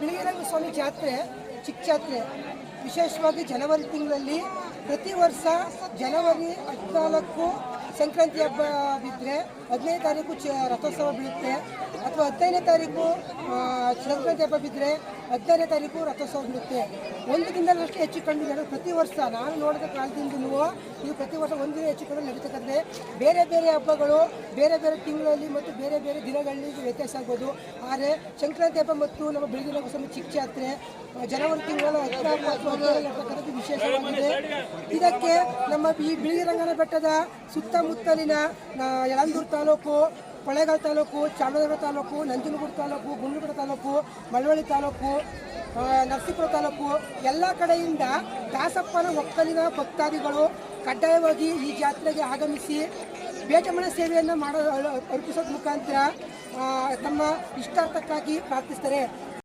ಬಿಳಿಗಿರಿ ಸ್ವಾಮಿ ಜಾತ್ರೆ ಚಿಕ್ಕ ಜಾತ್ರೆ ವಿಶೇಷವಾಗಿ ಜನವರಿ ತಿಂಗಳಲ್ಲಿ ಪ್ರತಿ ವರ್ಷ ಜನವರಿ 14 ಸಂಕ್ರಾಂತಿ ಹಬ್ಬ ಬಿದ್ದರೆ 15ನೇ ತಾರೀಕು ರಥೋತ್ಸವ ಬೀಳುತ್ತೆ, ಅಥವಾ 15ನೇ ತಾರೀಕು ಸಂಕ್ರಾಂತಿ ಹಬ್ಬ ಬಿದ್ದರೆ 16ನೇ ತಾರೀಕು ರಥೋತ್ಸವ ಬೀಳುತ್ತೆ. ಒಂದು ದಿನದಲ್ಲಷ್ಟು ಹೆಚ್ಚು ಕಂಡು ಪ್ರತಿ ವರ್ಷ ನಾನು ನೋಡಿದ ಕಾಲದಿಂದಲೂ ಇದು ಪ್ರತಿ ವರ್ಷ ಒಂದು ದಿನ ಹೆಚ್ಚು ಕಂಡು ನಡೀತಕ್ಕಂತೆ. ಬೇರೆ ಬೇರೆ ಹಬ್ಬಗಳು ಬೇರೆ ಬೇರೆ ತಿಂಗಳಲ್ಲಿ ಮತ್ತು ಬೇರೆ ಬೇರೆ ದಿನಗಳಲ್ಲಿ ವ್ಯತ್ಯಾಸ ಆಗ್ಬೋದು. ಆದರೆ ಸಂಕ್ರಾಂತಿ ಹಬ್ಬ ಮತ್ತು ನಮ್ಮ ಬಿಳಿಗಿರಿ ಸ್ವಾಮಿ ಚಿಕ್ಕ ಜಾತ್ರೆ ಜನವರಿ ತಿಂಗಳ 14 ಅಥವಾ 15ರಲ್ಲಿ ನಡ್ತಕ್ಕಂಥದ್ದು ವಿಶೇಷವಾಗಿದೆ. ಇದಕ್ಕೆ ನಮ್ಮ ಈ ಬಿಳಿಗಿರಂಗನ ಬೆಟ್ಟದ ಸುತ್ತಮುತ್ತಲಿನ ಯಳಂದೂರು ತಾಲೂಕು, ಕೊಳ್ಳೇಗಾಲ ತಾಲೂಕು, ಚಾಮರಾಜನಗರ ತಾಲೂಕು, ನಂಜನಗೂಡು ತಾಲೂಕು, ಗುಂಡ್ಲುಪೇಟೆ ತಾಲೂಕು, ಮಳವಳ್ಳಿ ತಾಲೂಕು, ನರಸೀಪುರ ತಾಲೂಕು ಎಲ್ಲ ಕಡೆಯಿಂದ ದಾಸಪ್ಪನ ಒಕ್ಕಲಿನ ಭಕ್ತಾದಿಗಳು ಕಡ್ಡಾಯವಾಗಿ ಈ ಜಾತ್ರೆಗೆ ಆಗಮಿಸಿ ಬೇಟಮಣ ಸೇವೆಯನ್ನು ಅರ್ಪಿಸೋದ್ರ ಮುಖಾಂತರ ತಮ್ಮ ಇಷ್ಟಾರ್ಥಕ್ಕಾಗಿ ಪ್ರಾರ್ಥಿಸ್ತಾರೆ.